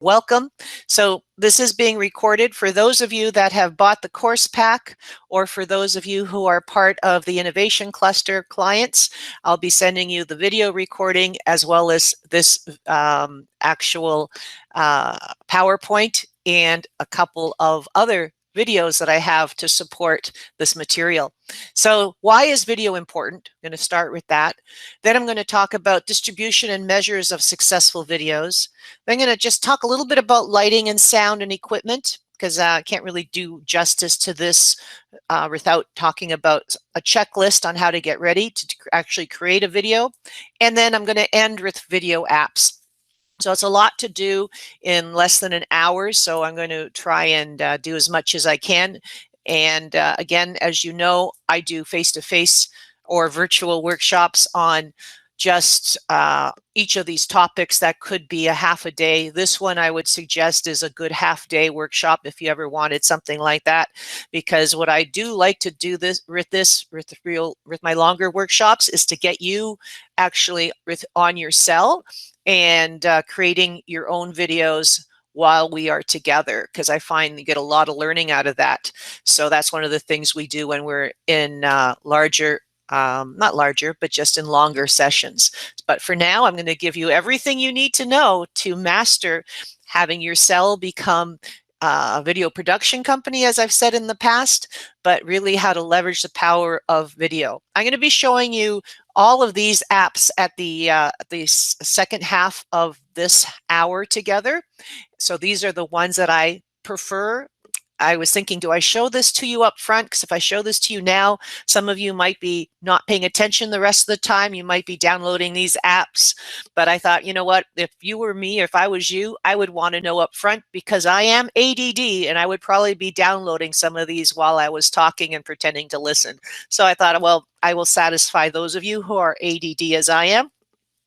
Welcome. So this is being recorded for those of you that have bought the course pack, or for those of you who are part of the Innovation Cluster clients. I'll be sending you the video recording as well as this actual PowerPoint and a couple of other videos that I have to support this material. So why is video important? I'm going to start with that. Then I'm going to talk about distribution and measures of successful videos. Then I'm going to just talk a little bit about lighting and sound and equipment, because I can't really do justice to this without talking about a checklist on how to get ready to actually create a video. And then I'm going to end with video apps. So it's a lot to do in less than an hour, so I'm going to try and do as much as I can. And again, as you know, I do face-to-face or virtual workshops on just each of these topics. That could be a half a day. This one I would suggest is a good half-day workshop if you ever wanted something like that, because what I do like to do with my longer workshops is to get you actually on your cell and creating your own videos while we are together, because I find you get a lot of learning out of that. So that's one of the things we do when we're in larger, not larger, but just in longer sessions. But for now, I'm going to give you everything you need to know to master having your cell become a video production company, as I've said in the past, but really how to leverage the power of video. I'm going to be showing you all of these apps at the second half of this hour together. So these are the ones that I prefer. I was thinking, do I show this to you up front? Because if I show this to you now, some of you might be not paying attention the rest of the time. You might be downloading these apps. But I thought, you know what, if you were me, if I was you, I would want to know up front, because I am ADD and I would probably be downloading some of these while I was talking and pretending to listen. So I thought, well, I will satisfy those of you who are ADD as I am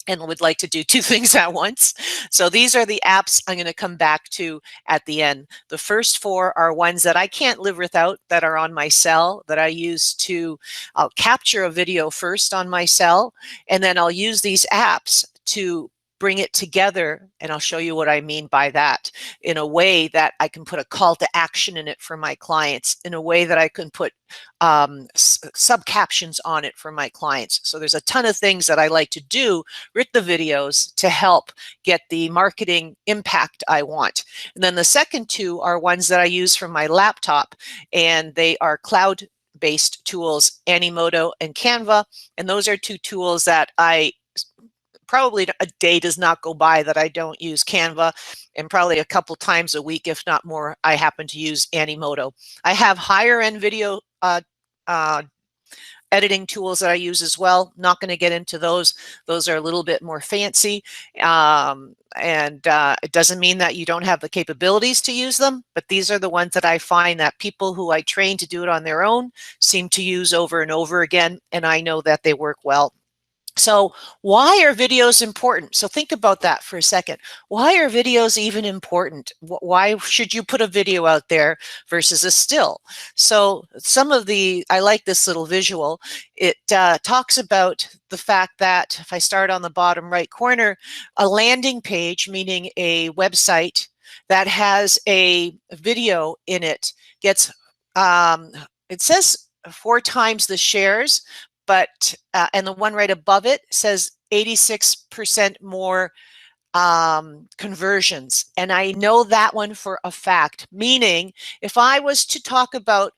and would like to do two things at once. So these are the apps I'm going to come back to at the end. The first four are ones that I can't live without, that are on my cell, that I use to, I'll capture a video first on my cell, and then I'll use these apps to bring it together, and I'll show you what I mean by that, in a way that I can put a call to action in it for my clients, in a way that I can put sub-captions on it for my clients. So there's a ton of things that I like to do with the videos to help get the marketing impact I want. And then the second two are ones that I use from my laptop, and they are cloud-based tools, Animoto and Canva. And those are two tools that probably a day does not go by that I don't use Canva, and probably a couple times a week, if not more, I happen to use Animoto. I have higher end video editing tools that I use as well. Not going to get into those. Those are a little bit more fancy. It doesn't mean that you don't have the capabilities to use them, but these are the ones that I find that people who I train to do it on their own seem to use over and over again, and I know that they work well. So why are videos important? So think about that for a second. Why are videos even important? Why should you put a video out there versus a still? So I like this little visual. It talks about the fact that, if I start on the bottom right corner, a landing page, meaning a website that has a video in it, gets, it says 4 times the shares, but and the one right above it says 86% more conversions. And I know that one for a fact, meaning if I was to talk about,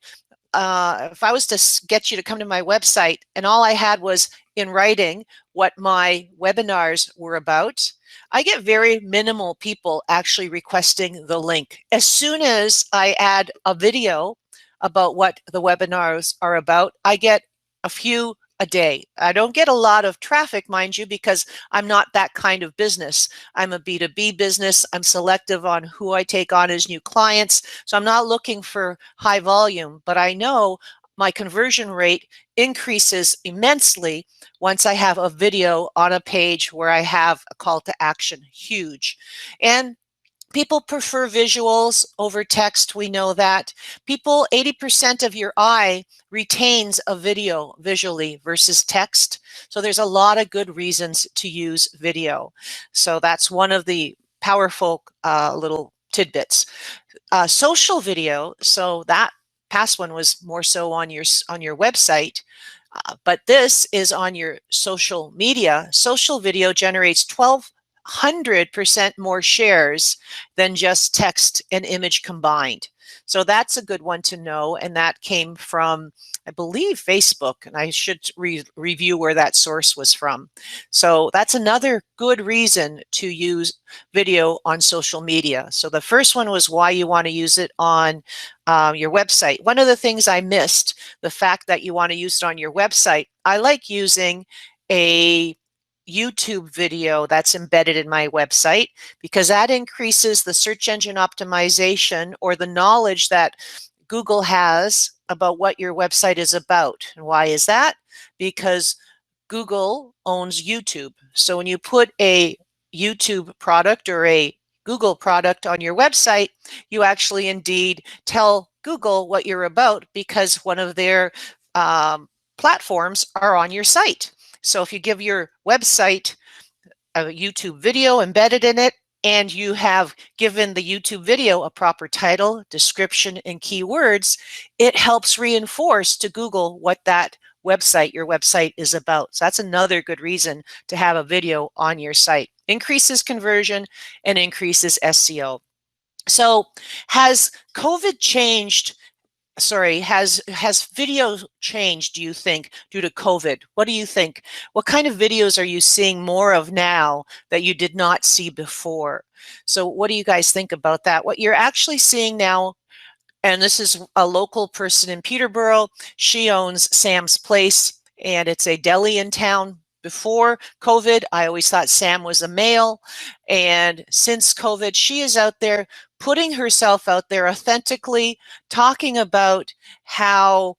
if I was to get you to come to my website and all I had was in writing what my webinars were about, I get very minimal people actually requesting the link. As soon as I add a video about what the webinars are about, I get a few a day. I don't get a lot of traffic, mind you, because I'm not that kind of business. I'm a B2B business. I'm selective on who I take on as new clients. So I'm not looking for high volume, but I know my conversion rate increases immensely once I have a video on a page where I have a call to action. Huge. And people prefer visuals over text. We know that. 80% of your eye retains a video visually versus text. So there's a lot of good reasons to use video. So that's one of the powerful little tidbits. Social video, so that past one was more so on your website, but this is on your social media. Social video generates 1,200% more shares than just text and image combined. So that's a good one to know, and that came from, I believe, Facebook, and I should review where that source was from. So that's another good reason to use video on social media. So the first one was why you want to use it on your website. One of the things I missed, the fact that you want to use it on your website, I like using a YouTube video that's embedded in my website because that increases the search engine optimization or the knowledge that Google has about what your website is about. And why is that? Because Google owns YouTube. So when you put a YouTube product or a Google product on your website, you actually indeed tell Google what you're about because one of their platforms are on your site. So if you give your website a YouTube video embedded in it, and you have given the YouTube video a proper title, description, and keywords, it helps reinforce to Google what that website, your website, is about. So that's another good reason to have a video on your site. Increases conversion and increases SEO. So has COVID changed? Sorry, has video changed, do you think, due to COVID? What do you think? What kind of videos are you seeing more of now that you did not see before? So what do you guys think about that? What you're actually seeing now, and this is a local person in Peterborough, she owns Sam's Place, and it's a deli in town. Before COVID, I always thought Sam was a male, and since COVID, she is out there putting herself out there authentically, talking about how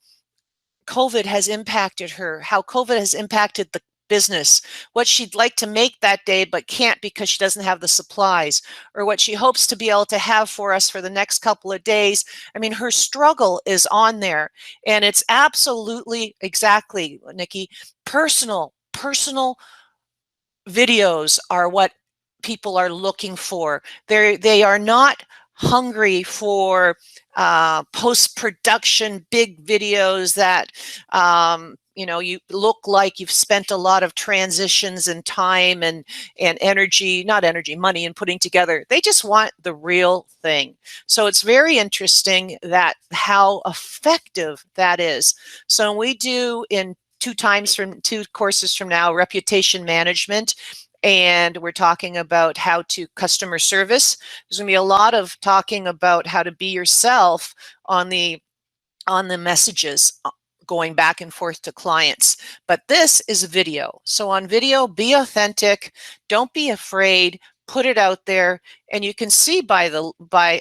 COVID has impacted her, how COVID has impacted the business, what she'd like to make that day but can't because she doesn't have the supplies, or what she hopes to be able to have for us for the next couple of days. I mean, her struggle is on there, and it's absolutely, exactly, Nikki, personal videos are what people are looking for. They are not hungry for post-production big videos that you look like you've spent a lot of transitions and time and energy, not energy, money in putting together. They just want the real thing. So it's very interesting that how effective that is. So we do in two courses from now, reputation management, and we're talking about how to customer service. There's going to be a lot of talking about how to be yourself on the messages going back and forth to clients. But this is video. So on video, be authentic. Don't be afraid. Put it out there, and you can see I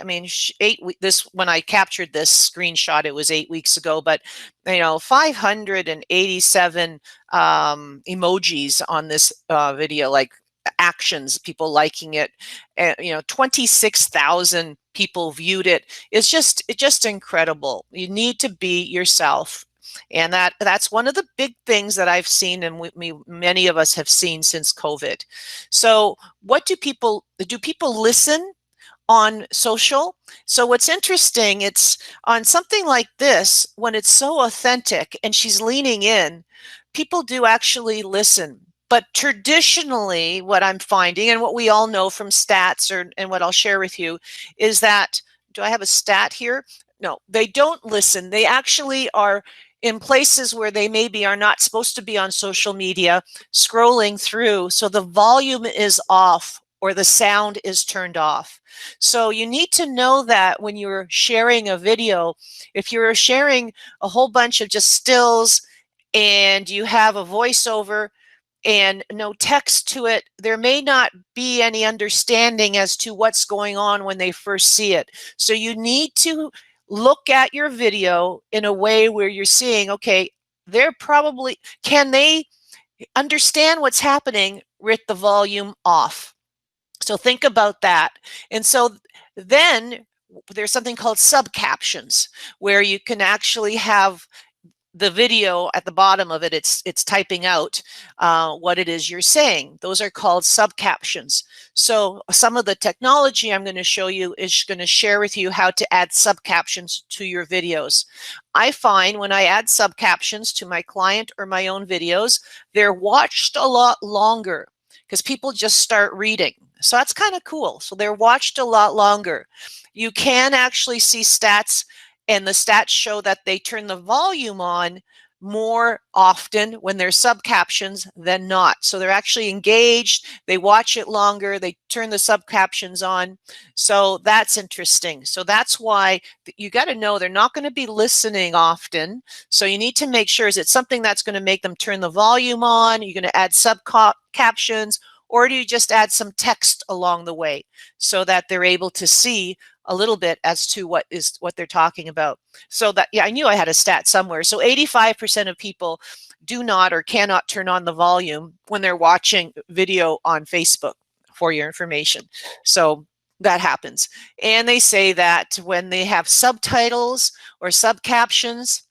mean, when I captured this screenshot, it was 8 weeks ago, but 587 emojis on this video, like actions, people liking it, and 26,000 people viewed it. It's just incredible. You need to be yourself. And that's one of the big things that I've seen, and many of us have seen since COVID. So what do people listen on social? So what's interesting, it's on something like this, when it's so authentic and she's leaning in, people do actually listen. But traditionally, what I'm finding, and what we all know from stats, and what I'll share with you, is that, do I have a stat here? No, they don't listen. They actually are in places where they maybe are not supposed to be on social media, scrolling through, so the volume is off or the sound is turned off. So you need to know that when you're sharing a video, if you're sharing a whole bunch of just stills and you have a voiceover and no text to it, there may not be any understanding as to what's going on when they first see it. So you need to look at your video in a way where you're seeing, okay, can they understand what's happening with the volume off? So think about that. And so then there's something called subcaptions, where you can actually have the video at the bottom of it, it's typing out what it is you're saying. Those are called subcaptions. So some of the technology I'm going to show you is going to share with you how to add subcaptions to your videos. I find when I add subcaptions to my client or my own videos, they're watched a lot longer because people just start reading. So that's kind of cool. So they're watched a lot longer. You can actually see stats, and the stats show that they turn the volume on more often when there's subcaptions than not. So they're actually engaged, they watch it longer, they turn the subcaptions on. So that's interesting. So that's why you got to know they're not going to be listening often. So you need to make sure, is it something that's going to make them turn the volume on? You're going to add subcaptions, or do you just add some text along the way so that they're able to see a little bit as to what they're talking about? So that, yeah, I knew I had a stat somewhere. So 85% of people do not or cannot turn on the volume when they're watching video on Facebook, for your information. So that happens. And they say that when they have subtitles or subcaptions,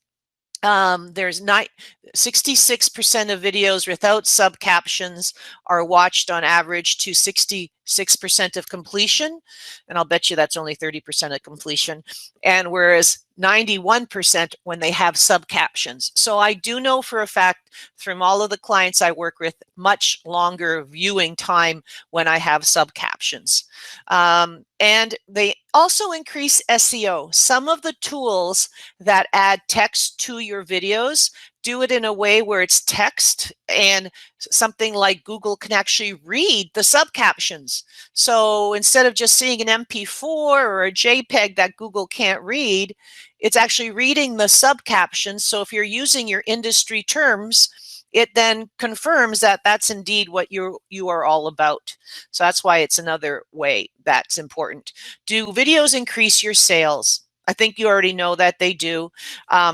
there's 66% of videos without subcaptions are watched on average to 66% of completion. And I'll bet you that's only 30% of completion. And whereas 91% when they have subcaptions. So I do know for a fact from all of the clients I work with, much longer viewing time when I have subcaptions. And they also increase SEO. Some of the tools that add text to your videos do it in a way where it's text, and something like Google can actually read the subcaptions. So instead of just seeing an MP4 or a JPEG that Google can't read, it's actually reading the subcaptions. So if you're using your industry terms, it then confirms that that's indeed what you are all about. So that's why it's another way that's important. Do videos increase your sales? I think you already know that they do.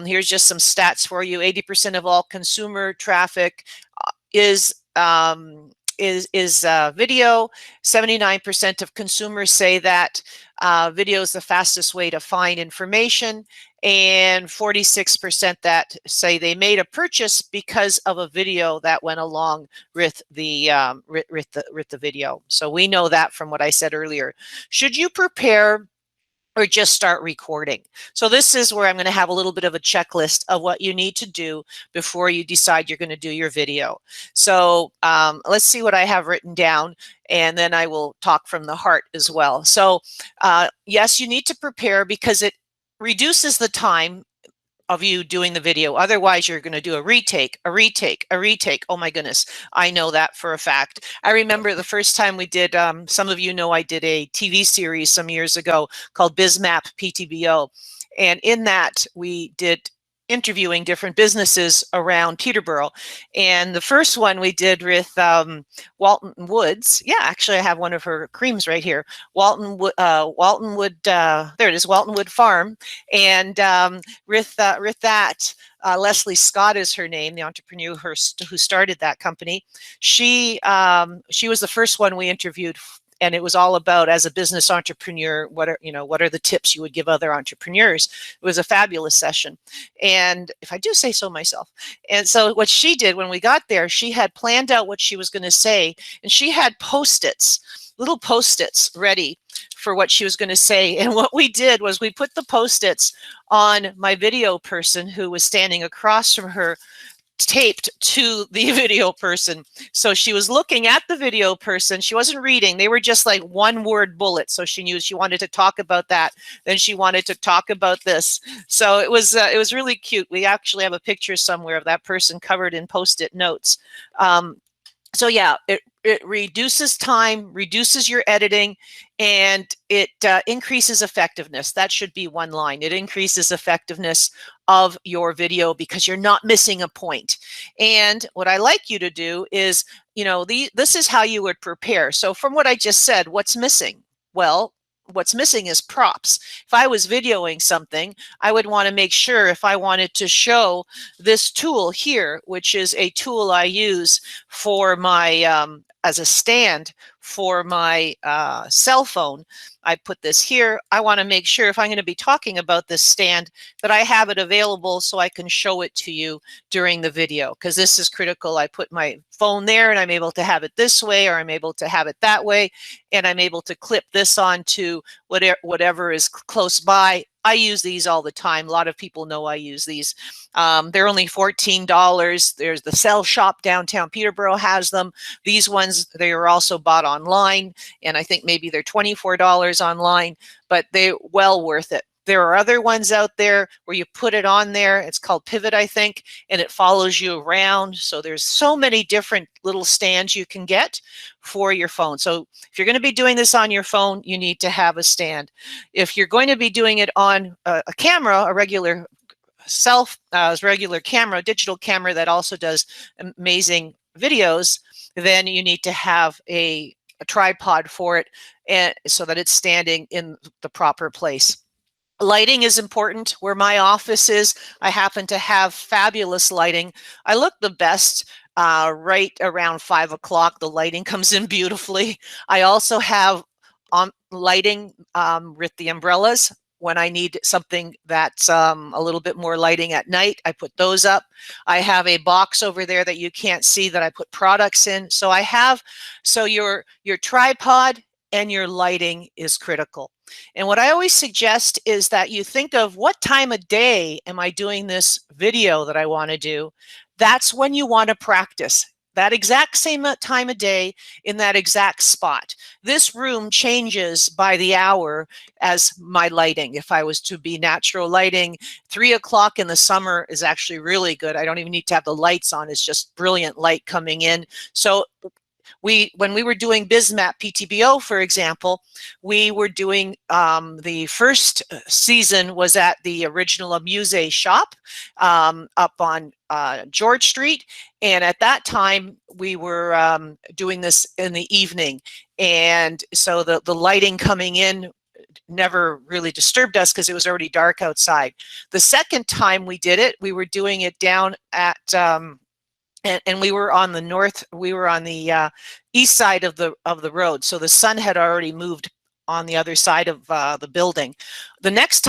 Here's just some stats for you. 80% of all consumer traffic is video. 79% of consumers say that video is the fastest way to find information, and 46% that say they made a purchase because of a video that went along with the video. So we know that from what I said earlier. Should you prepare or just start recording? So this is where I'm going to have a little bit of a checklist of what you need to do before you decide you're going to do your video. So let's see what I have written down, and then I will talk from the heart as well. So yes, you need to prepare because it reduces the time of you doing the video. Otherwise, you're going to do a retake, a retake, a retake. Oh my goodness, I know that for a fact. I remember the first time we did, some of you know I did a TV series some years ago called BizMap PTBO. And in that, we did interviewing different businesses around Peterborough. And the first one we did with Walton Woods. Yeah, actually, I have one of her creams right here. Walton Wood, there it is, Walton Wood Farm. And with that, Leslie Scott is her name, the entrepreneur who started that company. She was the first one we interviewed, and it was all about, as a business entrepreneur, what are the tips you would give other entrepreneurs. It was a fabulous session, and if I do say so myself. And so what she did when we got there, she had planned out what she was going to say, and she had Post-its, little Post-its ready for what she was going to say. And what we did was we put the Post-its on my video person who was standing across from her, taped to the video person. So she was looking at the video person. She wasn't reading. They were just like one-word bullets. So she knew she wanted to talk about that. Then she wanted to talk about this. So it was really cute. We actually have a picture somewhere of that person covered in Post-it notes. So yeah, it reduces time, reduces your editing, and it increases effectiveness. That should be one line. It increases effectiveness of your video because you're not missing a point. And what I like you to do is, this is how you would prepare. So from what I just said, what's missing? Well, what's missing is props. If I was videoing something, I would want to make sure, if I wanted to show this tool here, which is a tool I use for my as a stand for my cell phone. I put this here. I want to make sure if I'm going to be talking about this stand that I have it available so I can show it to you during the video, because this is critical. I put my phone there and I'm able to have it this way, or I'm able to have it that way, and I'm able to clip this onto whatever is close by. I use these all the time. A lot of people know I use these. They're only $14. There's the Cell Shop downtown Peterborough has them. These ones, they are also bought online, and I think maybe they're $24 online, but they're well worth it. There are other ones out there where you put it on there. It's called Pivot, I think, and it follows you around. So there's so many different little stands you can get for your phone. So if you're going to be doing this on your phone, you need to have a stand. If you're going to be doing it on a camera, a regular regular camera, digital camera that also does amazing videos, then you need to have a tripod for it, and so that it's standing in the proper place. Lighting is important. Where my office is, I happen to have fabulous lighting. I look the best right around 5 o'clock. The lighting comes in beautifully. I also have lighting with the umbrellas. When I need something that's a little bit more lighting at night, I put those up. I have a box over there that you can't see that I put products in. So your tripod and your lighting is critical. And what I always suggest is that you think of what time of day am I doing this video that I want to do. That's when you want to practice. That exact same time of day in that exact spot. This room changes by the hour as my lighting. If I was to be natural lighting, 3 o'clock in the summer is actually really good. I don't even need to have the lights on. It's just brilliant light coming in. So when we were doing BizMap PTBO, for example, we were doing the first season was at the original Amuse shop up on George Street. And at that time, we were doing this in the evening. And so the lighting coming in never really disturbed us because it was already dark outside. The second time we did it, we were doing it down at and we were on the east side of the road, so the sun had already moved on the other side of the building. The next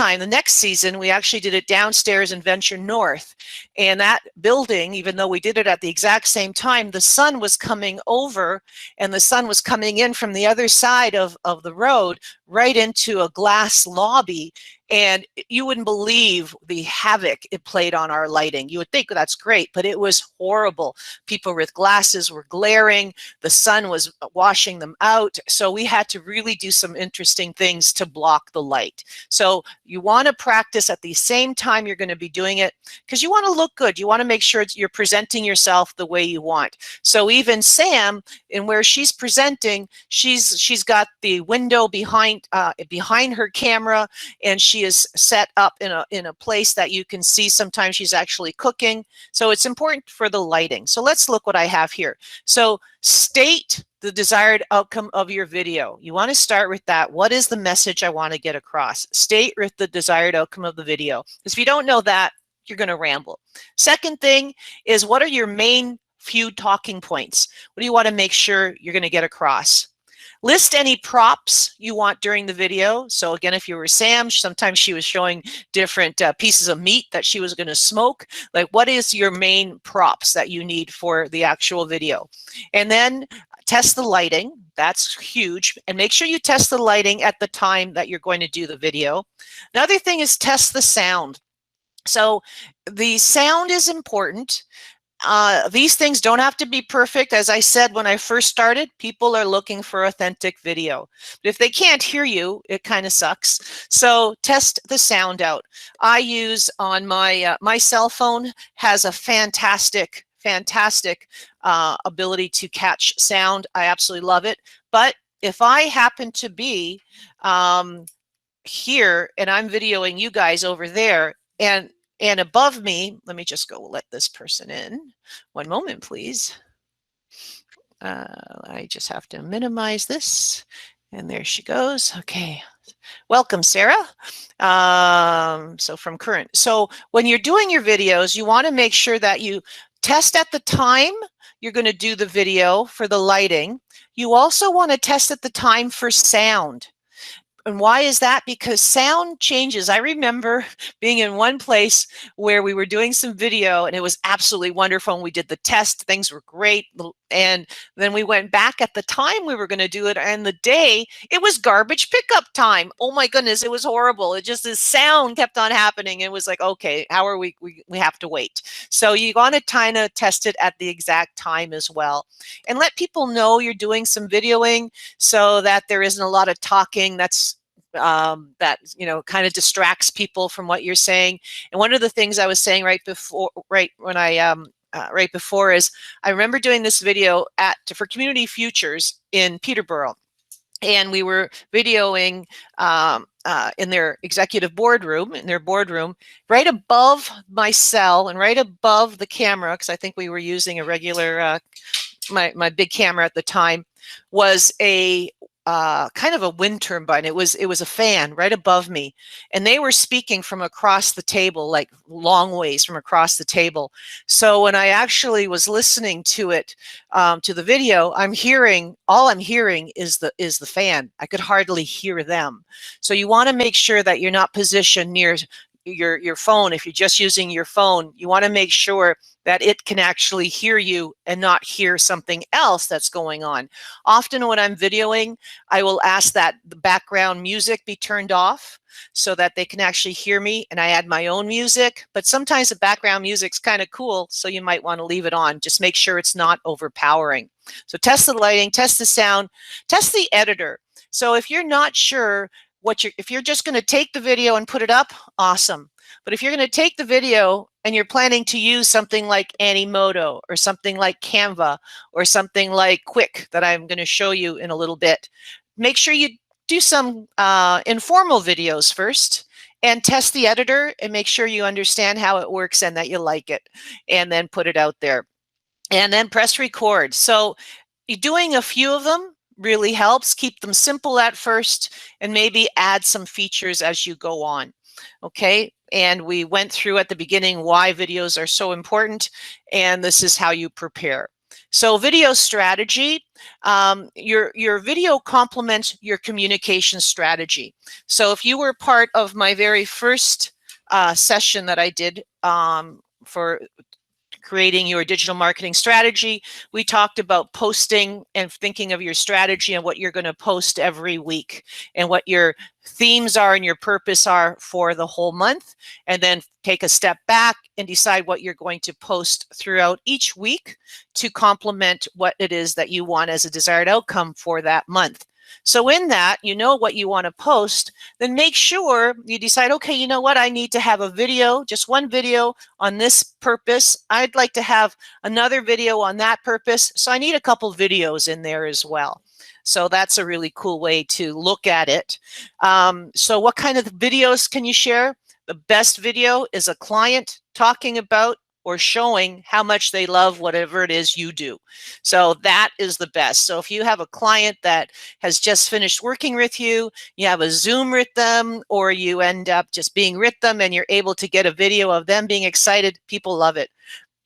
season, we actually did it downstairs in Venture North, and that building, even though we did it at the exact same time, the sun was coming over, and the sun was coming in from the other side of the road right into a glass lobby. And you wouldn't believe the havoc it played on our lighting. You would think that's great, but it was horrible. People with glasses were glaring. The sun was washing them out. So we had to really do some interesting things to block the light. So you want to practice at the same time you're going to be doing it, because you want to look good. You want to make sure you're presenting yourself the way you want. So even Sam, in where she's presenting, she's got the window behind her camera, and she is set up in a place that you can see. Sometimes she's actually cooking. So it's important for the lighting. So let's look what I have here. So state the desired outcome of your video. You want to start with that. What is the message I want to get across? State with the desired outcome of the video. Because if you don't know that, you're going to ramble. Second thing is, what are your main few talking points? What do you want to make sure you're going to get across? List any props you want during the video. So again, if you were Sam, sometimes she was showing different pieces of meat that she was going to smoke. Like, what is your main props that you need for the actual video? And then test the lighting. That's huge. And make sure you test the lighting at the time that you're going to do the video. Another thing is test the sound. So the sound is important. These things don't have to be perfect. As I said, when I first started, people are looking for authentic video. But if they can't hear you, it kind of sucks. So test the sound out. I use on my cell phone has a fantastic ability to catch sound. I absolutely love it. But if I happen to be here and I'm videoing you guys over there, and above me, let me just go let this person in. One moment, please. I just have to minimize this. And there she goes. Okay. Welcome, Sarah. So from current. So when you're doing your videos, you want to make sure that you test at the time you're going to do the video for the lighting. You also want to test at the time for sound. And why is that? Because sound changes. I remember being in one place where we were doing some video and it was absolutely wonderful. And we did the test, things were great. And then we went back at the time we were going to do it. And the day it was garbage pickup time. Oh my goodness, it was horrible. It just, the sound kept on happening. It was like, okay, how are we have to wait. So you want to kind of test it at the exact time as well. And let people know you're doing some videoing so that there isn't a lot of talking that kind of distracts people from what you're saying. And one of the things I was saying right before is I remember doing this video for Community Futures in Peterborough. And we were videoing in their executive boardroom, right above my cell and right above the camera, because I think we were using a regular, my big camera at the time, was a kind of a wind turbine. It was a fan right above me, and they were speaking from across the table, like long ways from across the table. So when I actually was listening to it, to the video, all I'm hearing is the fan. I could hardly hear them. So you want to make sure that you're not positioned near your phone. If you're just using your phone, you want to make sure that it can actually hear you and not hear something else that's going on. Often when I'm videoing, I will ask that the background music be turned off so that they can actually hear me, and I add my own music. But sometimes the background music's kind of cool, so you might want to leave it on. Just make sure it's not overpowering. So test the lighting, test the sound, test the editor. So if you're not sure if you're just going to take the video and put it up, awesome. But if you're going to take the video and you're planning to use something like Animoto or something like Canva or something like Quik that I'm going to show you in a little bit, make sure you do some informal videos first and test the editor and make sure you understand how it works and that you like it, and then put it out there. And then press record. So doing a few of them really helps. Keep them simple at first and maybe add some features as you go on. Okay, and we went through at the beginning why videos are so important, and this is how you prepare. So video strategy, your video complements your communication strategy. So if you were part of my very first session that I did for creating your digital marketing strategy, we talked about posting and thinking of your strategy and what you're going to post every week and what your themes are and your purpose are for the whole month, and then take a step back and decide what you're going to post throughout each week to complement what it is that you want as a desired outcome for that month. So in that, you know what you want to post, then make sure you decide, okay, you know what, I need to have a video, just one video on this purpose. I'd like to have another video on that purpose. So I need a couple videos in there as well. So that's a really cool way to look at it. So what kind of videos can you share? The best video is a client talking about or showing how much they love whatever it is you do. So that is the best. So if you have a client that has just finished working with you, you have a Zoom with them, or you end up just being with them and you're able to get a video of them being excited, people love it.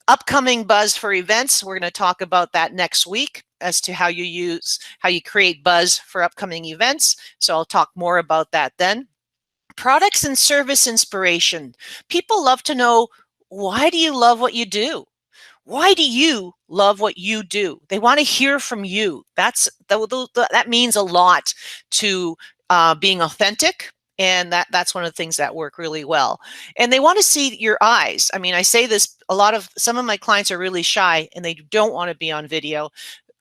Upcoming buzz for events, we're going to talk about that next week as to how you create buzz for upcoming events. So I'll talk more about that then. Products and service inspiration. People love to know, why do you love what you do? Why do you love what you do? They want to hear from you. That means a lot to being authentic. And that's one of the things that work really well. And they want to see your eyes. I mean, I say this, some of my clients are really shy and they don't want to be on video.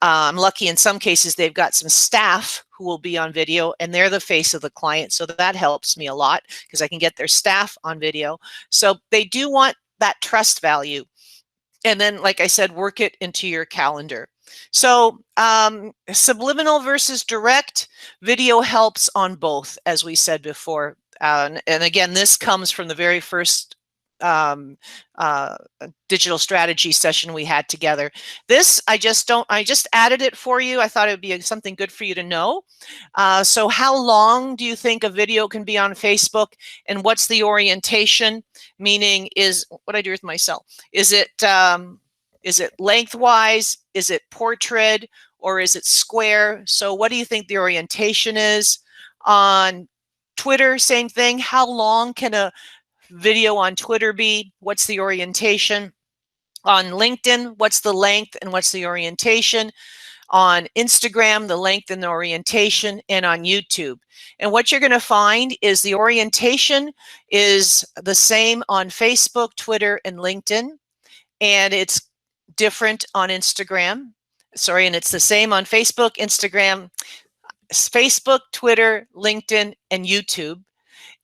I'm lucky in some cases they've got some staff who will be on video and they're the face of the client. So that helps me a lot because I can get their staff on video. So they do want that trust value. And then, like I said, work it into your calendar. So subliminal versus direct, video helps on both, as we said before. And again, this comes from the very first digital strategy session we had together. This, I just added it for you. I thought it would be something good for you to know. So how long do you think a video can be on Facebook, and what's the orientation? Meaning, is what I do with myself. Is it Is it lengthwise? Is it portrait? Or is it square? So what do you think the orientation is? On Twitter, same thing. How long can a video on Twitter be? What's the orientation? On LinkedIn, what's the length and what's the orientation? On Instagram, the length and the orientation, and on YouTube. And what you're going to find is the orientation is the same on Facebook, Twitter, and LinkedIn, and it's different on Instagram. Sorry, and it's the same on Facebook, Instagram, Facebook, Twitter, LinkedIn, and YouTube,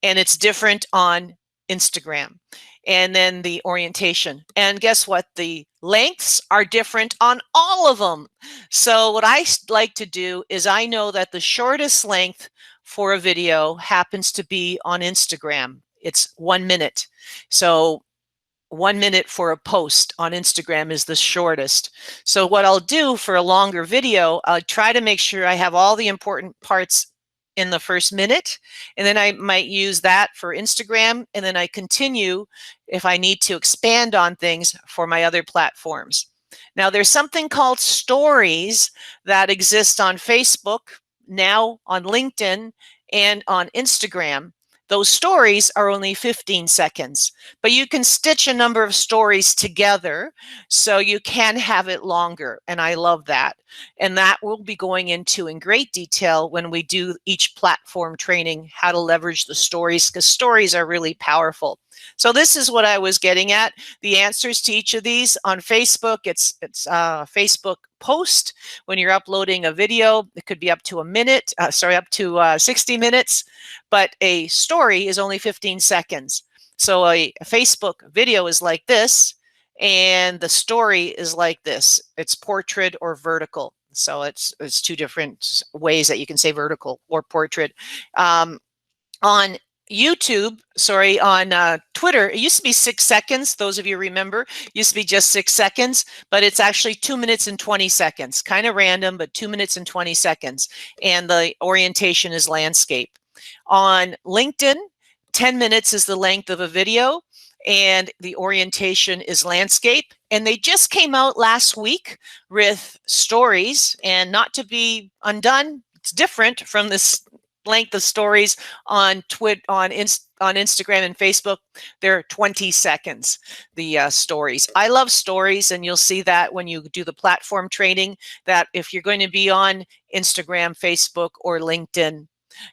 and it's different on Instagram. And then the orientation. And guess what? The lengths are different on all of them. So what I like to do is I know that the shortest length for a video happens to be on Instagram. It's 1 minute. So 1 minute for a post on Instagram is the shortest. So what I'll do for a longer video, I'll try to make sure I have all the important parts in the first minute, and then I might use that for Instagram, and then I continue if I need to expand on things for my other platforms. Now there's something called stories that exist on Facebook, now on LinkedIn, and on Instagram. Those stories are only 15 seconds, but you can stitch a number of stories together so you can have it longer, and I love that. And that we'll be going into in great detail when we do each platform training, how to leverage the stories, because stories are really powerful. So this is what I was getting at. The answers to each of these on Facebook, it's a Facebook post. When you're uploading a video, it could be up to up to 60 minutes, but a story is only 15 seconds. So a Facebook video is like this, and the story is like this. It's portrait or vertical. So it's two different ways that you can say vertical or portrait. On YouTube, sorry, on Twitter, it used to be 6 seconds. Those of you remember, it used to be just 6 seconds, but it's actually 2 minutes and 20 seconds. Kind of random, but 2 minutes and 20 seconds. And the orientation is landscape. On LinkedIn, 10 minutes is the length of a video, and the orientation is landscape. And they just came out last week with stories, and not to be undone, it's different from this length of stories on Instagram and Facebook. They're 20 seconds, the stories. I love stories, and you'll see that when you do the platform training, that if you're going to be on Instagram, Facebook, or LinkedIn,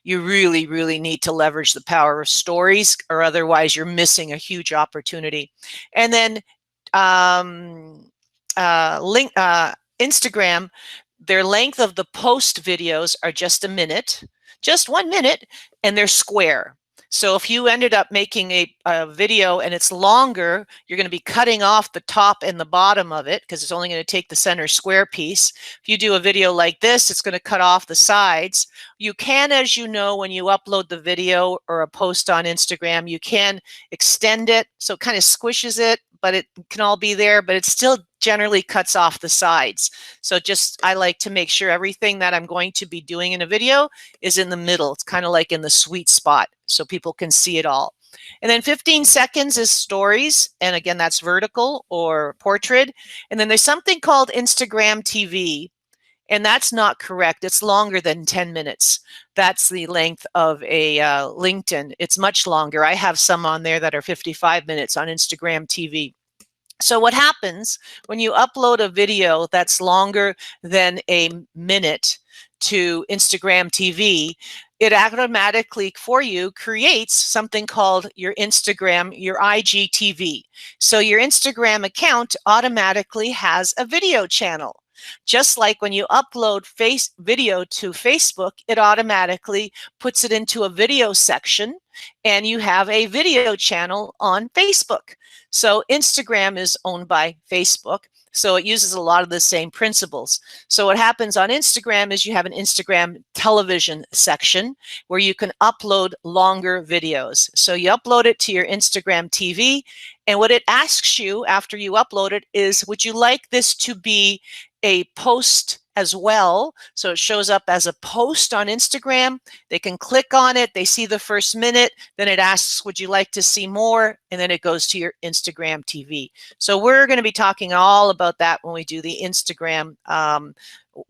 you really, really need to leverage the power of stories, or otherwise you're missing a huge opportunity. And then Instagram, their length of the post videos are just a minute, just 1 minute, and they're square. So if you ended up making a video and it's longer, you're going to be cutting off the top and the bottom of it because it's only going to take the center square piece. If you do a video like this, it's going to cut off the sides. You can, as you know, when you upload the video or a post on Instagram, you can extend it so it kind of squishes it, but it can all be there, but it still generally cuts off the sides. So I like to make sure everything that I'm going to be doing in a video is in the middle. It's kind of like in the sweet spot so people can see it all. And then 15 seconds is stories. And again, that's vertical or portrait. And then there's something called Instagram TV. And that's not correct. It's longer than 10 minutes. That's the length of a LinkedIn. It's much longer. I have some on there that are 55 minutes on Instagram TV. So what happens when you upload a video that's longer than a minute to Instagram TV, it automatically for you creates something called your IGTV. So your Instagram account automatically has a video channel. Just like when you upload video to Facebook, it automatically puts it into a video section, and you have a video channel on Facebook. So Instagram is owned by Facebook, so it uses a lot of the same principles. So what happens on Instagram is you have an Instagram television section where you can upload longer videos. So you upload it to your Instagram TV, and what it asks you after you upload it is, would you like this to be a post as well. So it shows up as a post on Instagram. They can click on it. They see the first minute. Then it asks, would you like to see more? And then it goes to your Instagram TV. So we're going to be talking all about that when we do the Instagram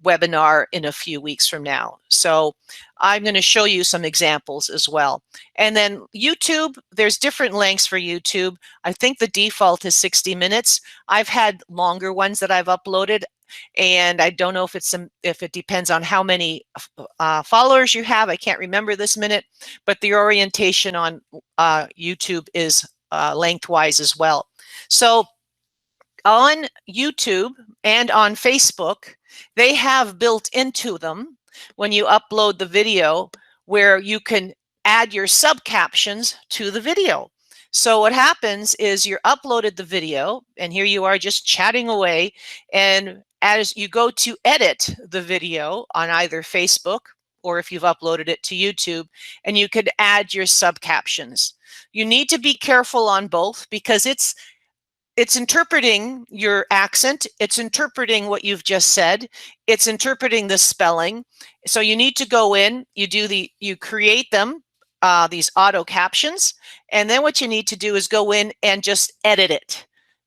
webinar in a few weeks from now. So I'm going to show you some examples as well. And then YouTube, there's different lengths for YouTube. I think the default is 60 minutes. I've had longer ones that I've uploaded, and I don't know if it depends on how many followers you have. I can't remember this minute, but the orientation on YouTube is lengthwise as well. So on YouTube and on Facebook, they have built into them, when you upload the video, where you can add your subcaptions to the video. So what happens is you're uploaded the video, and here you are just chatting away, and as you go to edit the video on either Facebook or if you've uploaded it to YouTube, and you could add your subcaptions. You need to be careful on both, because it's interpreting your accent, it's interpreting what you've just said, it's interpreting the spelling. So you need to go in, you create them, these auto captions, and then what you need to do is go in and just edit it.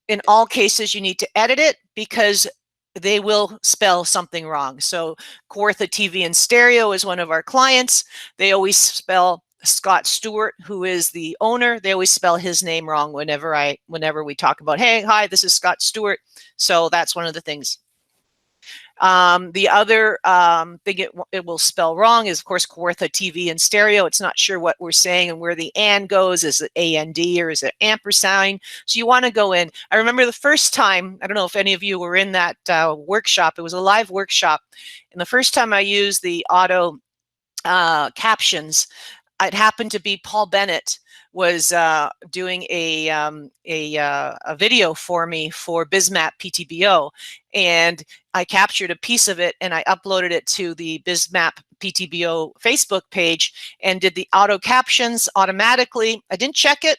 In all cases, you need to edit it because they will spell something wrong. So Kawartha TV and Stereo is one of our clients. They always spell Scott Stewart, who is the owner, they always spell his name wrong whenever we talk about, hey, hi, this is Scott Stewart. So that's one of the things. The other thing it will spell wrong is, of course, Kawartha TV and Stereo. It's not sure what we're saying and where the and goes. Is it A-N-D or is it ampersand? So you want to go in. I remember the first time, I don't know if any of you were in that workshop. It was a live workshop. And the first time I used the auto captions, it happened to be Paul Bennett was doing a video for me for BizMap PTBO, and I captured a piece of it and I uploaded it to the BizMap PTBO Facebook page and did the auto captions automatically. I didn't check it,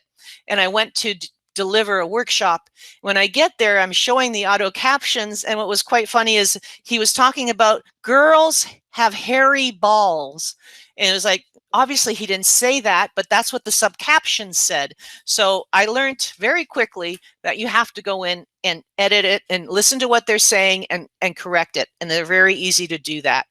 and I went to deliver a workshop. When I get there, I'm showing the auto captions, and what was quite funny is he was talking about girls have hairy balls, and it was like, obviously he didn't say that, but that's what the subcaption said. So I learned very quickly that you have to go in and edit it and listen to what they're saying and correct it. And they're very easy to do that.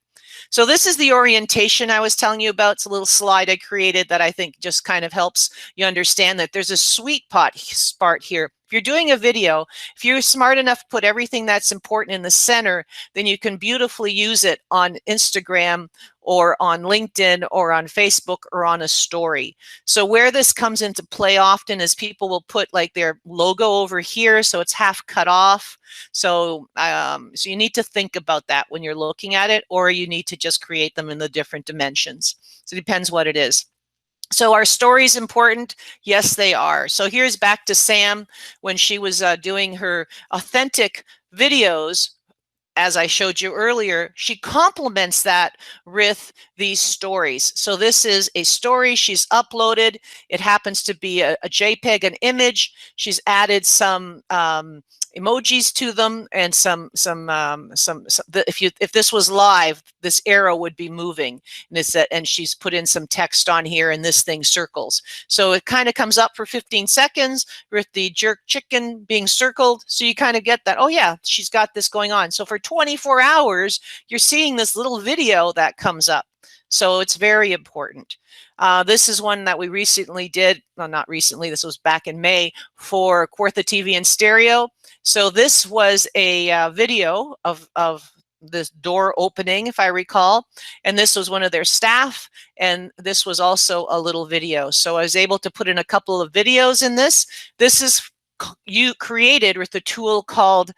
So this is the orientation I was telling you about. It's a little slide I created that I think just kind of helps you understand that there's a sweet spot here. If you're doing a video, if you're smart enough to put everything that's important in the center, then you can beautifully use it on Instagram or on LinkedIn or on Facebook or on a story. So where this comes into play often is people will put like their logo over here, so it's half cut off. So so you need to think about that when you're looking at it, or you need to just create them in the different dimensions. So it depends what it is. So are stories important? Yes, they are. So here's back to Sam when she was doing her authentic videos. As I showed you earlier, she complements that with these stories. So this is a story she's uploaded. It happens to be a JPEG, an image. She's added some emojis to them and if this was live, this arrow would be moving, and she's put in some text on here, and this thing circles. So it kind of comes up for 15 seconds with the jerk chicken being circled. So you kind of get that, oh yeah, she's got this going on. So for 24 hours, you're seeing this little video that comes up. So it's very important. This is one that we recently did, well, not recently, this was back in May for Kawartha TV and Stereo. So this was a video of this door opening, if I recall, and this was one of their staff, and this was also a little video. So I was able to put in a couple of videos in this. This is you created with a tool called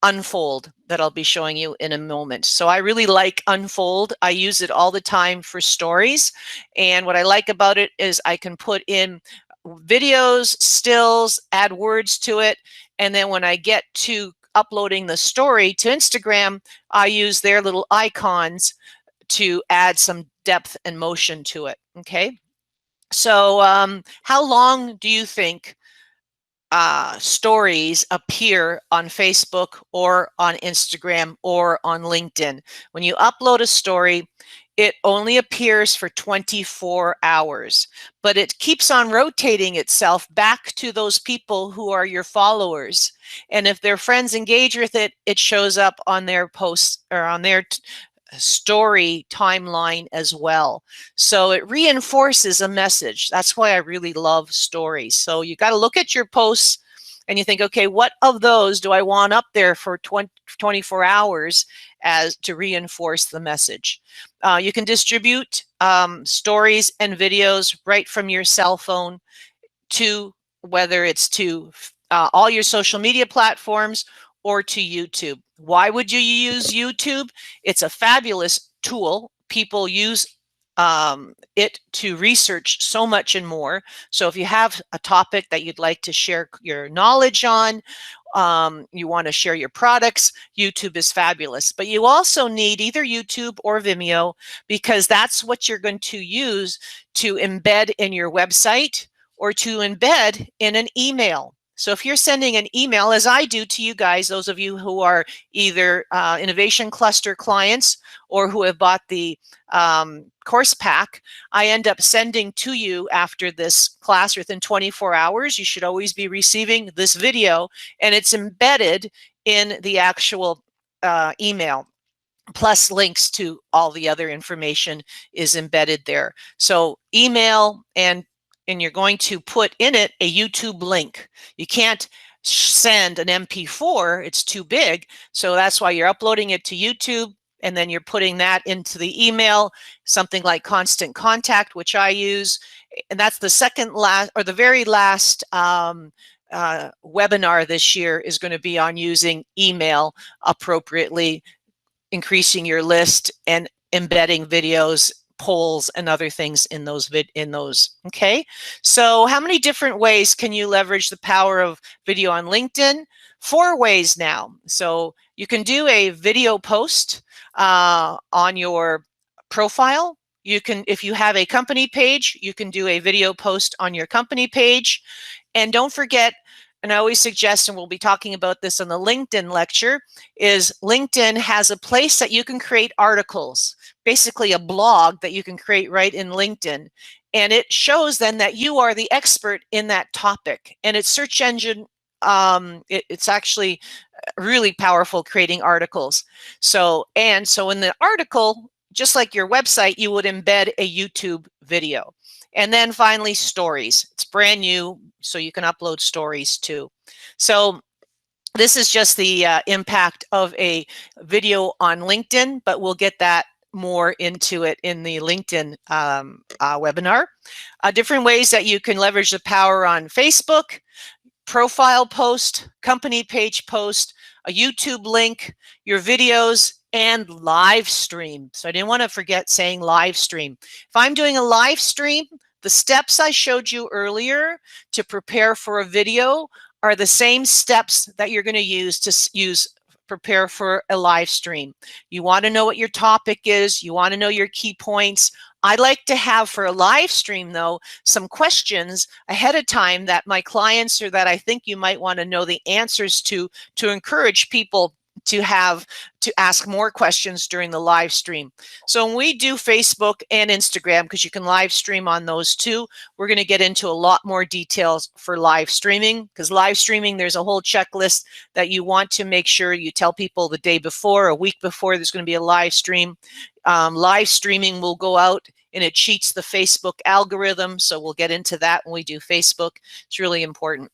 Unfold that I'll be showing you in a moment. So I really like Unfold. I use it all the time for stories. And what I like about it is I can put in videos, stills, add words to it. And then when I get to uploading the story to Instagram, I use their little icons to add some depth and motion to it. Okay. So how long do you think stories appear on Facebook or on Instagram or on LinkedIn. When you upload a story, it only appears for 24 hours, but it keeps on rotating itself back to those people who are your followers. And if their friends engage with it, it shows up on their posts or on their story timeline as well. So it reinforces a message. That's why I really love stories. So you got to look at your posts and you think, okay, what of those do I want up there for 24 hours as to reinforce the message? You can distribute stories and videos right from your cell phone to whether it's to all your social media platforms or to YouTube. Why would you use YouTube? It's a fabulous tool. People use it to research so much and more. So if you have a topic that you'd like to share your knowledge on, you want to share your products, YouTube is fabulous. But you also need either YouTube or Vimeo, because that's what you're going to use to embed in your website or to embed in an email. So if you're sending an email, as I do to you guys, those of you who are either Innovation Cluster clients or who have bought the course pack, I end up sending to you after this class within 24 hours. You should always be receiving this video, and it's embedded in the actual email. Plus links to all the other information is embedded there. So email, and you're going to put in it a YouTube link. You can't send an MP4, it's too big. So that's why you're uploading it to YouTube, and then you're putting that into the email, something like Constant Contact, which I use. And that's the second last, or the very last webinar this year is going to be on using email appropriately, increasing your list and embedding videos, polls, and other things in those okay? So how many different ways can you leverage the power of video on LinkedIn? 4 ways now. So you can do a video post on your profile. You can, if you have a company page, you can do a video post on your company page. And don't forget, and I always suggest, and we'll be talking about this in the LinkedIn lecture, is LinkedIn has a place that you can create articles, basically a blog that you can create right in LinkedIn. And it shows then that you are the expert in that topic. And it's search engine, it's actually really powerful creating articles. So in the article, just like your website, you would embed a YouTube video. And then finally, stories. It's brand new, so you can upload stories too. So this is just the impact of a video on LinkedIn, but we'll get that more into it in the LinkedIn webinar. Different ways that you can leverage the power on Facebook: profile post, company page post, a YouTube link, your videos, and live stream. So I didn't want to forget saying live stream. If I'm doing a live stream, the steps I showed you earlier to prepare for a video are the same steps that you're going to use to prepare for a live stream. You want to know what your topic is. You want to know your key points. I like to have, for a live stream though, some questions ahead of time that my clients, or that I think you might want to know the answers to encourage people to ask more questions during the live stream. So when we do Facebook and Instagram, because you can live stream on those too, we're going to get into a lot more details for live streaming, because live streaming, there's a whole checklist that you want to make sure you tell people the day before, a week before there's going to be a live stream. Live streaming will go out and it cheats the Facebook algorithm. So we'll get into that when we do Facebook. It's really important.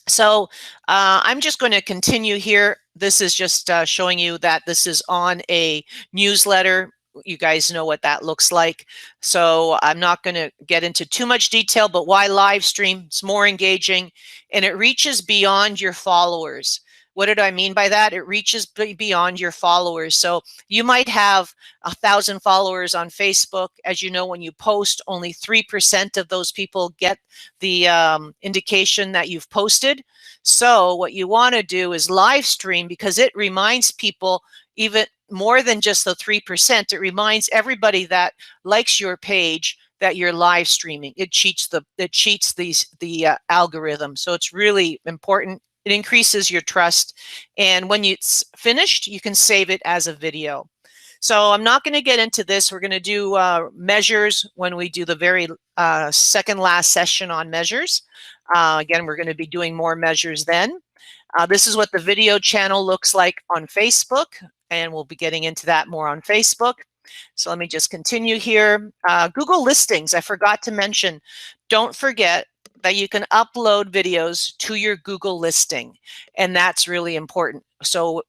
So I'm just going to continue here. This is just showing you that this is on a newsletter. You guys know what that looks like. So I'm not going to get into too much detail, but why live stream? It's more engaging and it reaches beyond your followers. What did I mean by that? It reaches beyond your followers. So you might have 1,000 followers on Facebook. As you know, when you post, only 3% of those people get the indication that you've posted. So what you want to do is live stream, because it reminds people, even more than just the 3%, it reminds everybody that likes your page that you're live streaming. It cheats the algorithm. So it's really important. It increases your trust. And when it's finished, you can save it as a video. So I'm not going to get into this. We're going to do measures when we do the very second last session on measures. Again, we're going to be doing more measures then. This is what the video channel looks like on Facebook, and we'll be getting into that more on Facebook. So let me just continue here. Google listings, I forgot to mention. Don't forget that you can upload videos to your Google listing, and that's really important. So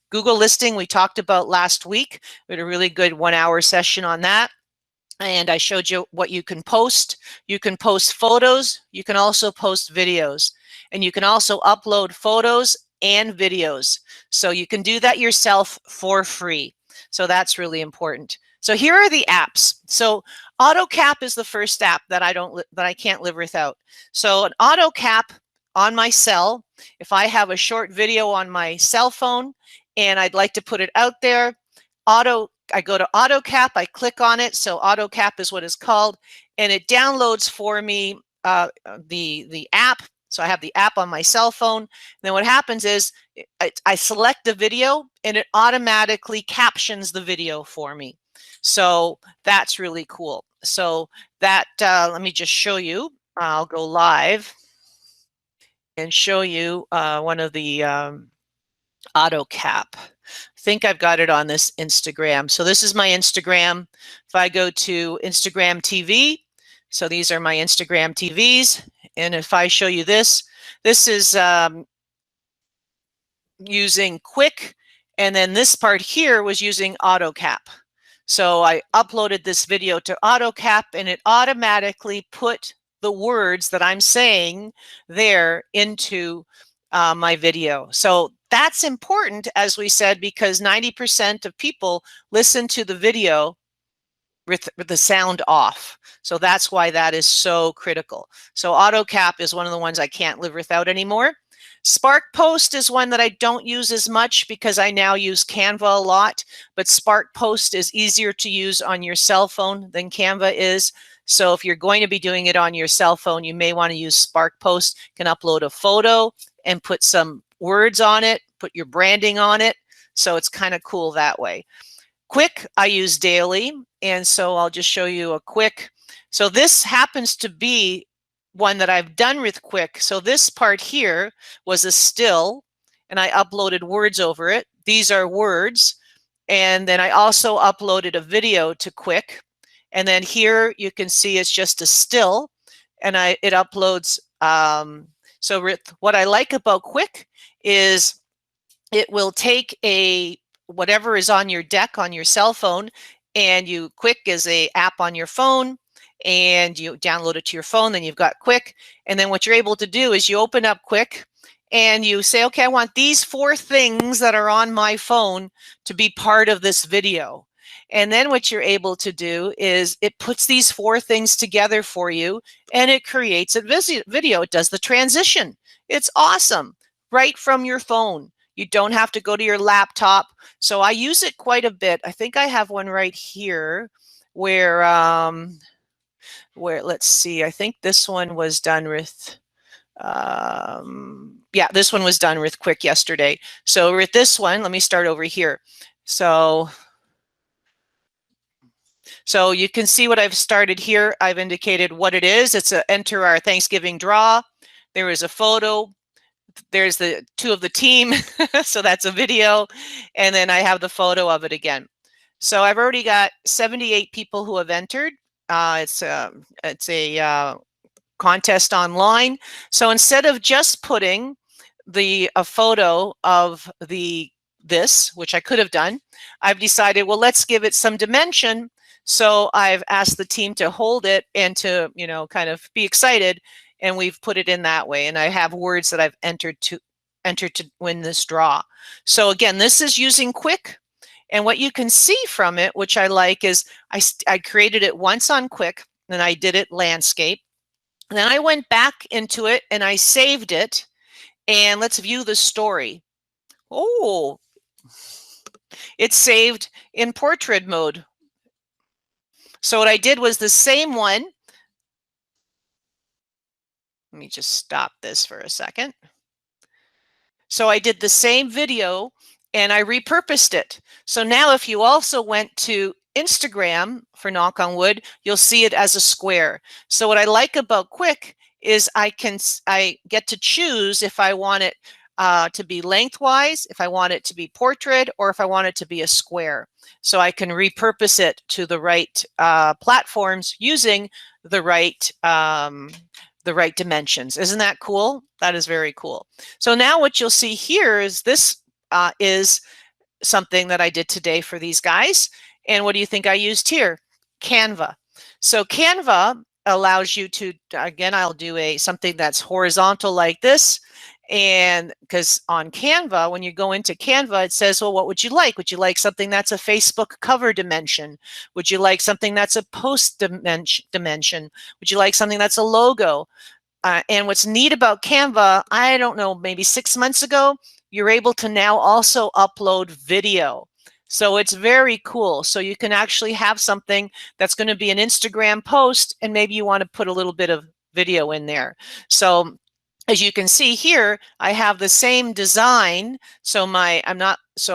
Google listing we talked about last week. We had a really good 1-hour session on that. And I showed you what you can post. You can post photos. You can also post videos. And you can also upload photos and videos. So you can do that yourself for free. So that's really important. So here are the apps. So AutoCap is the first app that I can't live without. So an AutoCap on my cell, if I have a short video on my cell phone and I'd like to put it out there, I go to AutoCap, I click on it. So AutoCap is what it's called, and it downloads for me the app. So I have the app on my cell phone. And then what happens is I select the video and it automatically captions the video for me. So that's really cool. So that, let me just show you. I'll go live and show you one of the AutoCap. I think I've got it on this Instagram. So this is my Instagram. If I go to Instagram TV, so these are my Instagram TVs. And if I show you this, this is using Quik. And then this part here was using AutoCap. So I uploaded this video to AutoCap and it automatically put the words that I'm saying there into my video. So that's important, as we said, because 90% of people listen to the video with the sound off. So that's why that is so critical. So AutoCap is one of the ones I can't live without anymore. Spark Post is one that I don't use as much because I now use Canva a lot, but Spark Post is easier to use on your cell phone than Canva is. So if you're going to be doing it on your cell phone, you may want to use Spark Post. You can upload a photo and put some words on it, put your branding on it. So it's kind of cool that way. Quik I use daily, and so I'll just show you a quick. So this happens to be one that I've done with Quik. So this part here was a still, and I uploaded words over it. These are words, and then I also uploaded a video to Quik. And then here you can see it's just a still, and it uploads. So what I like about Quik is it will take whatever is on your deck on your cell phone, and Quik is a app on your phone, and you download it to your phone, then you've got Quik. And then what you're able to do is you open up Quik and you say, okay, I want these 4 things that are on my phone to be part of this video. And then what you're able to do is it puts these 4 things together for you and it creates a video. It does the transition. It's awesome right from your phone. You don't have to go to your laptop. So I use it quite a bit. I think I have one right here where let's see, I think this one was done with, yeah, this one was done with Quik yesterday. So with this one, let me start over here. So you can see what I've started here. I've indicated what it is. It's a enter our Thanksgiving draw. There is a photo. There's the 2 of the team. So that's a video. And then I have the photo of it again. So I've already got 78 people who have entered. It's a contest online. So instead of just putting a photo of this, which I could have done, I've decided, well, let's give it some dimension. So I've asked the team to hold it and to, kind of be excited. And we've put it in that way. And I have words that I've entered to win this draw. So again, this is using Quik. And what you can see from it, which I like, is I created it once on Quik, and I did it landscape. And then I went back into it and I saved it. And let's view the story. Oh, it's saved in portrait mode. So what I did was the same one. Let me just stop this for a second. So I did the same video and I repurposed it. So now if you also went to Instagram for Knock on Wood, you'll see it as a square. So what I like about Quik is I get to choose if I want it to be lengthwise, if I want it to be portrait, or if I want it to be a square. So I can repurpose it to the right platforms using the right dimensions. Isn't that cool? That is very cool. So now what you'll see here is this is something that I did today for these guys. And what do you think I used here? Canva. So Canva allows you to, again, I'll do something that's horizontal like this. And because on Canva, when you go into Canva, it says, well, what would you like? Would you like something that's a Facebook cover dimension? Would you like something that's a post dimension? Would you like something that's a logo? And what's neat about Canva, I don't know, maybe 6 months ago, you're able to now also upload video. So it's very cool. So you can actually have something that's going to be an Instagram post, and maybe you want to put a little bit of video in there. So as you can see here, I have the same design. So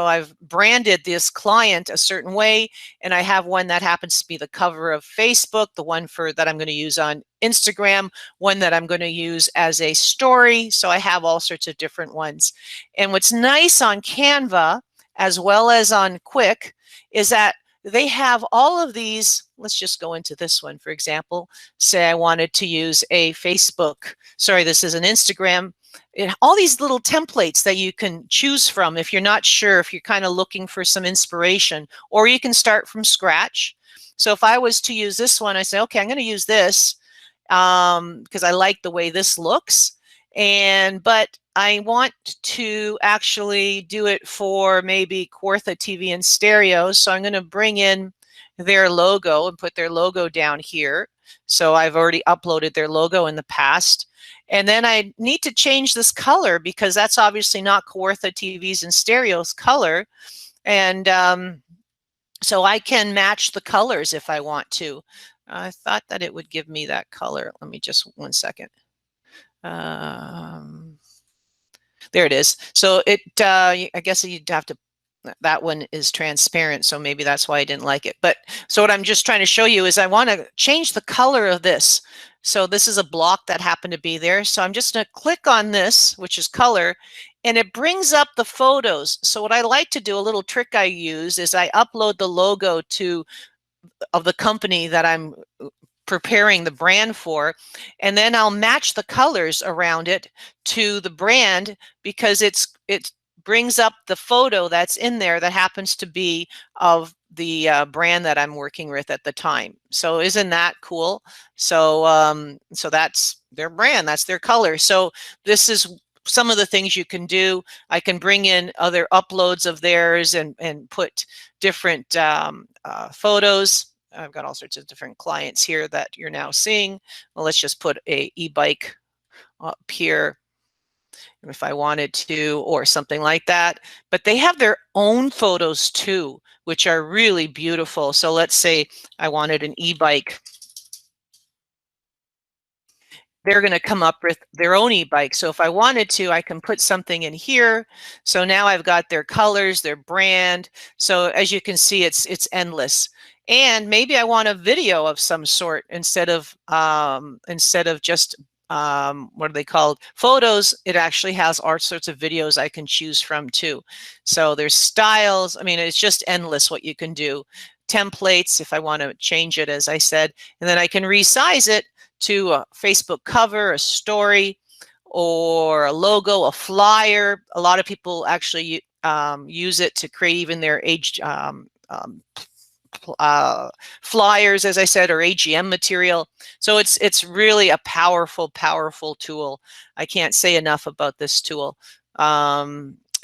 I've branded this client a certain way, and I have one that happens to be the cover of Facebook, the one that I'm going to use on Instagram, one that I'm going to use as a story. So I have all sorts of different ones. And what's nice on Canva, as well as on Quik, is that they have all of these. Let's just go into this one, for example. Say I wanted to use a Facebook, sorry, this is an Instagram. All these little templates that you can choose from if you're not sure, if you're kind of looking for some inspiration, or you can start from scratch. So if I was to use this one, I say, okay, I'm going to use this because I like the way this looks. But I want to actually do it for maybe Kawartha TV and stereo. So I'm going to bring in their logo and put their logo down here. So I've already uploaded their logo in the past. And then I need to change this color because that's obviously not Kawartha TVs and stereo's color. And so I can match the colors if I want to. I thought that it would give me that color. Let me just 1 second. There it is. So I guess you'd have to, that one is transparent, so maybe that's why I didn't like it. But so what I'm just trying to show you is I want to change the color of this. So this is a block that happened to be there. So I'm just going to click on this, which is color, and it brings up the photos. So what I like to do, a little trick I use, is I upload the logo of the company that I'm preparing the brand for, and then I'll match the colors around it to the brand because it brings up the photo that's in there that happens to be of the brand that I'm working with at the time. So isn't that cool? So so that's their brand, that's their color. So this is some of the things you can do. I can bring in other uploads of theirs and put different photos. I've got all sorts of different clients here that you're now seeing. Well, let's just put a e-bike up here if I wanted to, or something like that. But they have their own photos too, which are really beautiful. So let's say I wanted an e-bike. They're going to come up with their own e-bike. So if I wanted to, I can put something in here. So now I've got their colors, their brand. So as you can see, it's endless. And maybe I want a video of some sort instead of just what are they called? Photos. It actually has all sorts of videos I can choose from too. So there's styles. I mean, it's just endless what you can do. Templates, if I want to change it, as I said, and then I can resize it to a Facebook cover, a story, or a logo, a flyer. A lot of people actually use it to create even their flyers, as I said, or AGM material. So it's really a powerful, powerful tool. I can't say enough about this tool.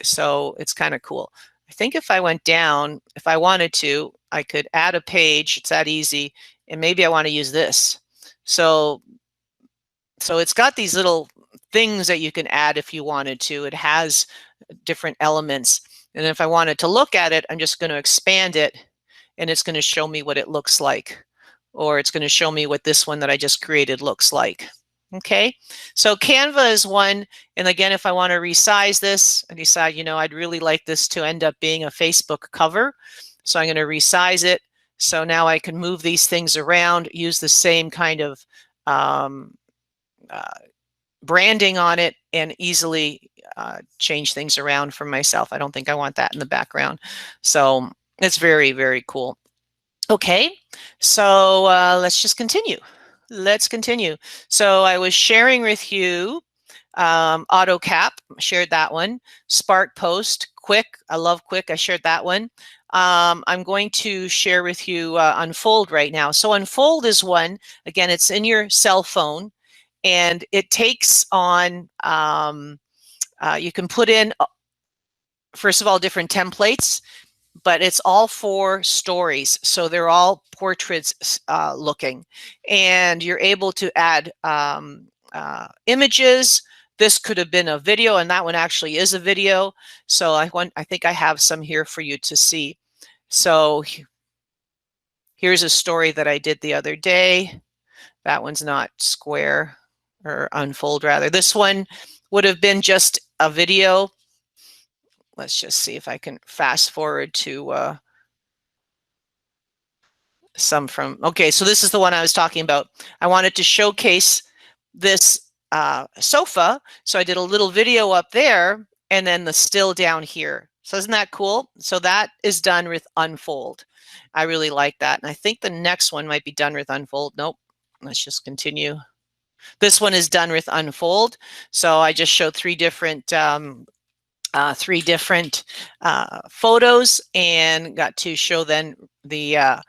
So it's kind of cool. I think if I went down, if I wanted to, I could add a page. It's that easy. And maybe I want to use this. So it's got these little things that you can add if you wanted to. It has different elements. And if I wanted to look at it, I'm just going to expand it, and it's going to show me what it looks like. or it's going to show me what this one that I just created looks like. Okay, so Canva is one, and again, if I want to resize this and decide, you know, I'd really like this to end up being a Facebook cover, so I'm going to resize it. So now I can move these things around, use the same kind of um, uh, branding on it, and easily change things around for myself. I don't think I want that in the background. So it's very, very cool. Okay, so let's just continue. Let's continue. So I was sharing with you AutoCap, shared that one. Spark Post, Quik, I love Quik, I shared that one. I'm going to share with you Unfold right now. So Unfold is one, again, it's in your cell phone, and it takes on, you can put in, first of all, different templates, but it's all for stories. So they're all portraits looking, and you're able to add images. This could have been a video, and that one actually is a video. So I think I have some here for you to see. So here's a story that I did the other day. That one's not square, or Unfold rather. This one would have been just a video. Let's just see if I can fast forward to some from, okay, so this is the one I was talking about. I wanted to showcase this sofa, so I did a little video up there and then the still down here. So isn't that cool? So that is done with Unfold. I really like that. And I think the next one might be done with Unfold. Nope, let's just continue. This one is done with Unfold. So I just showed three different photos, and got to show then the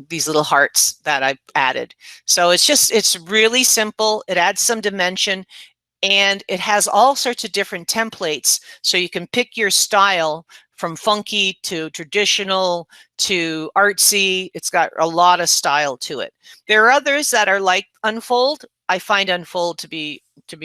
these little hearts that I've added. So it's really simple. It adds some dimension, and it has all sorts of different templates. So you can pick your style from funky to traditional to artsy. It's got a lot of style to it. There are others that are like Unfold. I find Unfold to be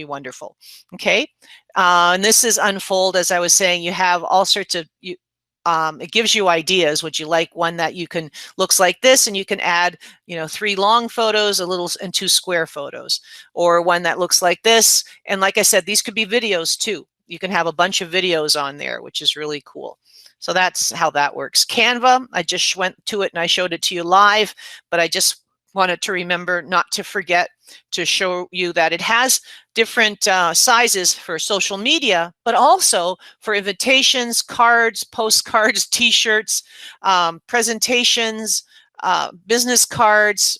wonderful. Okay, and this is Unfold. As I was saying, you have all sorts of it gives you ideas. Would you like one that you can looks like this, and you can add, you know, 3 long photos, a little, and 2 square photos, or one that looks like this. And like I said, these could be videos too. You can have a bunch of videos on there, which is really cool. So that's how that works. Canva, I just went to it and I showed it to you live, but I just wanted to remember not to forget to show you that it has different sizes for social media, but also for invitations, cards, postcards, t-shirts, presentations, business cards,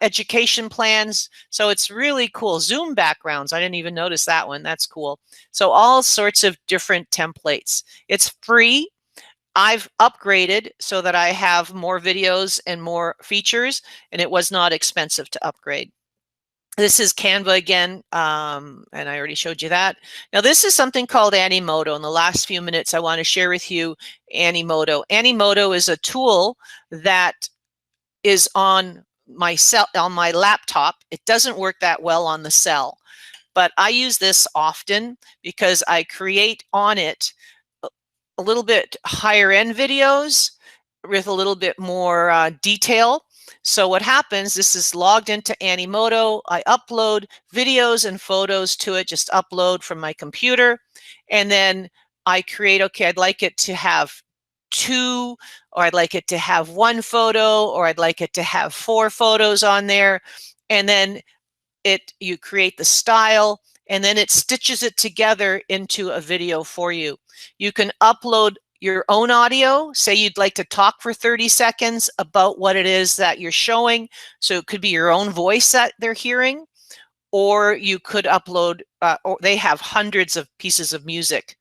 education plans. So it's really cool. Zoom backgrounds, I didn't even notice that one. That's cool. So all sorts of different templates. It's free. I've upgraded so that I have more videos and more features, and it was not expensive to upgrade. This is Canva again, and I already showed you that. Now this is something called Animoto. In the last few minutes, I want to share with you Animoto. Animoto is a tool that is on my laptop. It doesn't work that well on the cell, but I use this often because I create on it a little bit higher end videos with a little bit more detail. So what happens, this is logged into Animoto. I upload videos and photos to it, just upload from my computer. And then I create, okay, I'd like it to have 2, or I'd like it to have 1 photo, or I'd like it to have 4 photos on there. And then you create the style, and then it stitches it together into a video for you. You can upload your own audio. Say you'd like to talk for 30 seconds about what it is that you're showing. So it could be your own voice that they're hearing, or you could upload, or they have hundreds of pieces of music.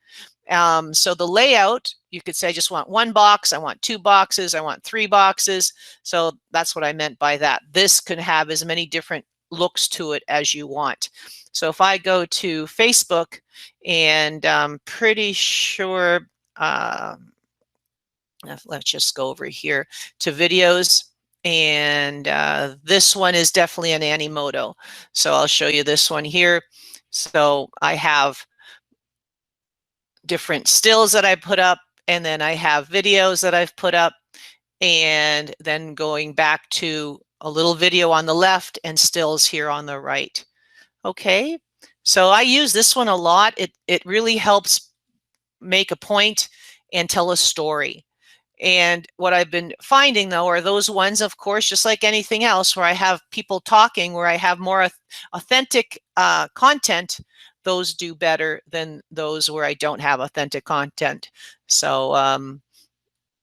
So the layout, you could say, I just want 1 box, I want 2 boxes, I want 3 boxes. So that's what I meant by that. This could have as many different looks to it as you want. So if I go to Facebook, and I'm pretty sure, let's just go over here to videos, and this one is definitely an Animoto. So I'll show you this one here. So I have different stills that I put up, and then I have videos that I've put up. and then going back to a little video on the left and stills here on the right. Okay, so I use this one a lot. It really helps make a point and tell a story. And what I've been finding, though, are those ones, of course, just like anything else, where I have people talking, where I have more authentic content. Those do better than those where I don't have authentic content. So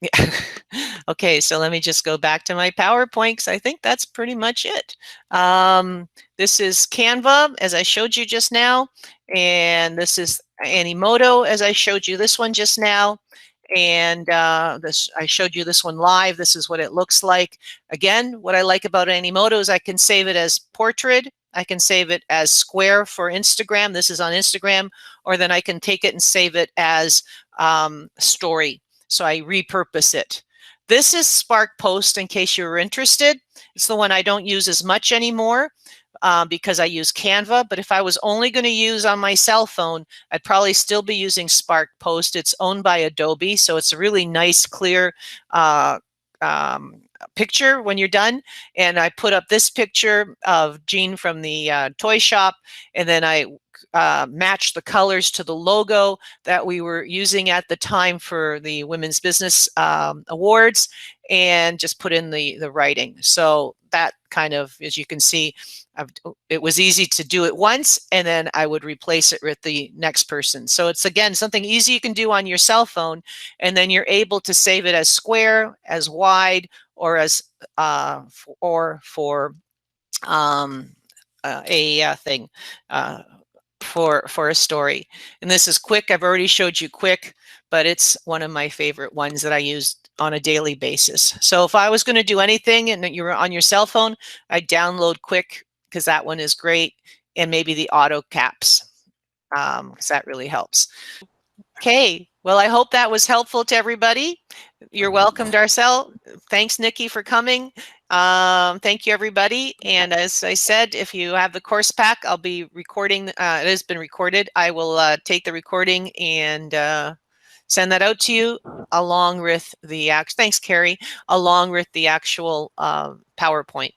yeah. Okay, so let me just go back to my PowerPoint because I think that's pretty much it. This is Canva, as I showed you just now, and this is Animoto, as I showed you this one just now. And I showed you this one live. This is what it looks like. Again, what I like about Animoto is I can save it as portrait. I can save it as square for Instagram. This is on Instagram. Or then I can take it and save it as story. So I repurpose it. This is Spark Post in case you're interested. It's the one I don't use as much anymore because I use Canva. But if I was only going to use on my cell phone, I'd probably still be using Spark Post. It's owned by Adobe, so it's a really nice, clear picture when you're done. And I put up this picture of Jean from the toy shop, and then I match the colors to the logo that we were using at the time for the Women's Business Awards, and just put in the writing. So that kind of, as you can see, it was easy to do it once, and then I would replace it with the next person. So it's, again, something easy you can do on your cell phone, and then you're able to save it as square, as wide, or as for a thing. For a story. And this is Quik. I've already showed you Quik, but it's one of my favorite ones that I use on a daily basis. So if I was going to do anything and you're on your cell phone, I'd download Quik because that one is great, and maybe the auto caps because that really helps. Okay, well, I hope that was helpful to everybody. You're welcome, Darcel. Thanks, Nikki, for coming. Thank you, everybody. And as I said, if you have the course pack, I'll be recording. It has been recorded. I will take the recording and send that out to you along with the thanks, Carrie, along with the actual PowerPoint.